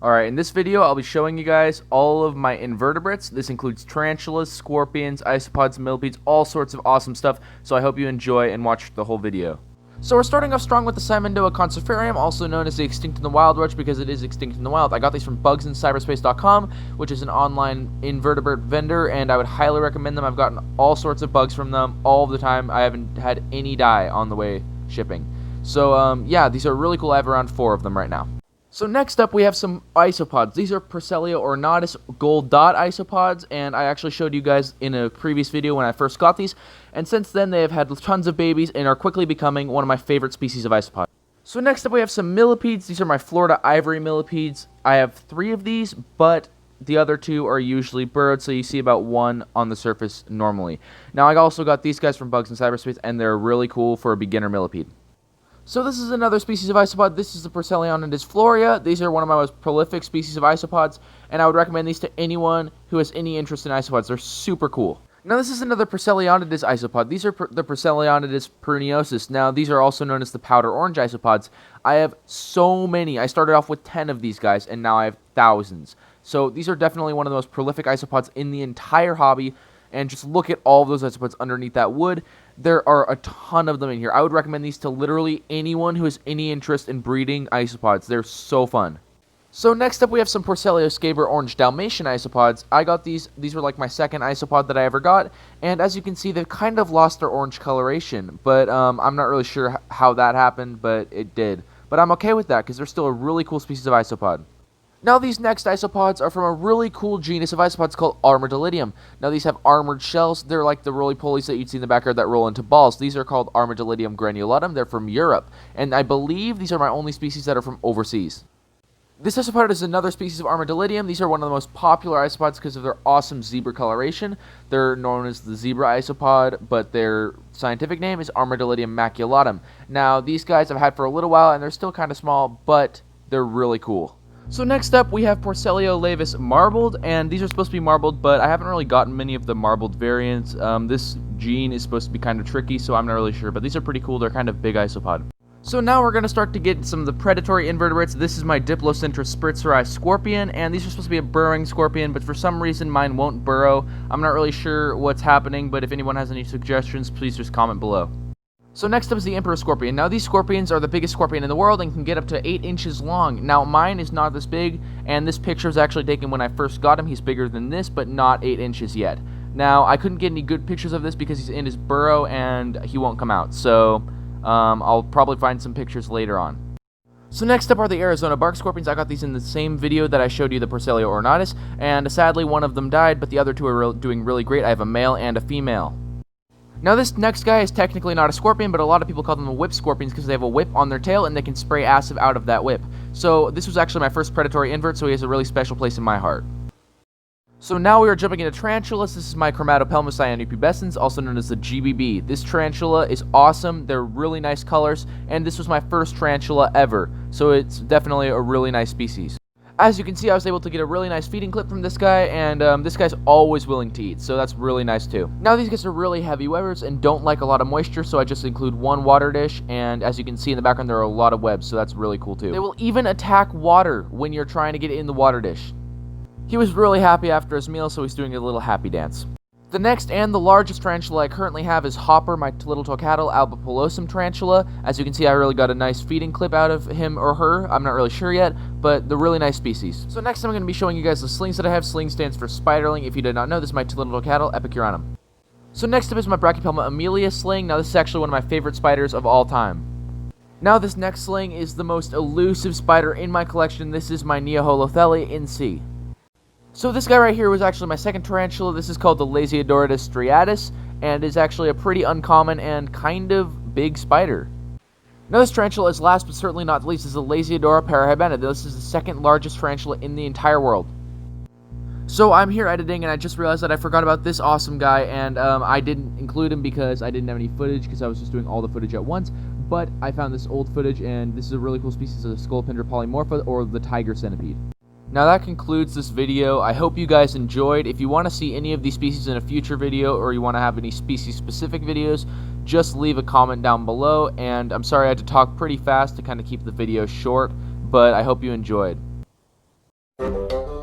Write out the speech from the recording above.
Alright, in this video I'll be showing you guys all of my invertebrates. This includes tarantulas, scorpions, isopods, millipedes, all sorts of awesome stuff, so I hope you enjoy and watch the whole video. So we're starting off strong with the Simondoa concerfarium, also known as the extinct in the wild roach because it is extinct in the wild. I got these from bugsincyberspace.com, which is an online invertebrate vendor, and I would highly recommend them. I've gotten all sorts of bugs from them all the time. I haven't had any die on the way shipping. So yeah, these are really cool. I have around 4 of them right now. So next up we have some isopods. These are porcellio ornatus gold dot isopods, and I actually showed you guys in a previous video when I first got these, and since then they have had tons of babies and are quickly becoming one of my favorite species of isopod. So next up we have some millipedes. These are my Florida ivory millipedes. I have 3 of these, but the other 2 are usually burrowed, so you see about 1 on the surface normally. Now I also got these guys from Bugs in Cyberspace, and they're really cool for a beginner millipede. So this is another species of isopod. This is the Porcellionidae florea. These are one of my most prolific species of isopods, and I would recommend these to anyone who has any interest in isopods. They're super cool. Now this is another Porcellionidae isopod. These are the Porcellionidae pruneosus. Now these are also known as the powder orange isopods. I have so many. I started off with 10 of these guys, and now I have thousands. So these are definitely one of the most prolific isopods in the entire hobby. And just look at all of those isopods underneath that wood. There are a ton of them in here. I would recommend these to literally anyone who has any interest in breeding isopods. They're so fun. So next up we have some Porcellio scaber orange Dalmatian isopods. I got these were like my second isopod that I ever got, and as you can see they've kind of lost their orange coloration, but I'm not really sure how that happened, but it did. But I'm okay with that because they're still a really cool species of isopod. Now these next isopods are from a really cool genus of isopods called Armadillidium. Now these have armored shells. They're like the roly-polies that you'd see in the backyard that roll into balls. These are called Armadillidium granulatum. They're from Europe, and I believe these are my only species that are from overseas. This isopod is another species of Armadillidium. These are one of the most popular isopods because of their awesome zebra coloration. They're known as the zebra isopod, but their scientific name is Armadillidium maculatum. Now these guys I've had for a little while, and they're still kind of small, but they're really cool. So next up we have Porcellio laevis marbled, and these are supposed to be marbled, but I haven't really gotten many of the marbled variants. This gene is supposed to be kind of tricky, so I'm not really sure, but these are pretty cool. They're kind of big isopod. So now we're going to start to get some of the predatory invertebrates. This is my Diplocentrus spritzeri scorpion, and these are supposed to be a burrowing scorpion, but for some reason mine won't burrow. I'm not really sure what's happening, but if anyone has any suggestions, please just comment below. So next up is the emperor scorpion. Now these scorpions are the biggest scorpion in the world and can get up to 8 inches long. Now mine is not this big, and this picture was actually taken when I first got him. He's bigger than this, but not 8 inches yet. Now I couldn't get any good pictures of this because he's in his burrow and he won't come out. So I'll probably find some pictures later on. So next up are the Arizona bark scorpions. I got these in the same video that I showed you the Porcellio ornatus, and sadly one of them died, but the other 2 are doing really great. I have a male and a female. Now this next guy is technically not a scorpion, but a lot of people call them the whip scorpions because they have a whip on their tail and they can spray acid out of that whip. So this was actually my first predatory invert, so he has a really special place in my heart. So now we are jumping into tarantulas. This is my Chromatopelmis cyanopubescens, also known as the GBB. This tarantula is awesome. They're really nice colors, and this was my first tarantula ever, so it's definitely a really nice species. As you can see, I was able to get a really nice feeding clip from this guy, and this guy's always willing to eat, so that's really nice too. Now these guys are really heavy webbers and don't like a lot of moisture, so I just include 1 water dish, and as you can see in the background, there are a lot of webs, so that's really cool too. They will even attack water when you're trying to get it in the water dish. He was really happy after his meal, so he's doing a little happy dance. The next and the largest tarantula I currently have is Hopper, my little torcatile albopilosum tarantula. As you can see, I really got a nice feeding clip out of him or her. I'm not really sure yet, but they're really nice species. So next I'm going to be showing you guys the slings that I have. Sling stands for spiderling. If you did not know, this is my little torcatile epicuranum. So next up is my Brachypelma amelia sling. Now this is actually one of my favorite spiders of all time. Now this next sling is the most elusive spider in my collection. This is my Neoholothele in C. So this guy right here was actually my second tarantula. This is called the Lasiodoridae striatus, and is actually a pretty uncommon and kind of big spider. Now this tarantula is last but certainly not least is the Lasiodora parahybena. This is the second largest tarantula in the entire world. So I'm here editing, and I just realized that I forgot about this awesome guy, and I didn't include him because I didn't have any footage because I was just doing all the footage at once. But I found this old footage, and this is a really cool species of the Scolopendra polymorpha, or the tiger centipede. Now that concludes this video. I hope you guys enjoyed. If you want to see any of these species in a future video, or you want to have any species-specific videos, just leave a comment down below. And I'm sorry I had to talk pretty fast to kind of keep the video short, but I hope you enjoyed. you.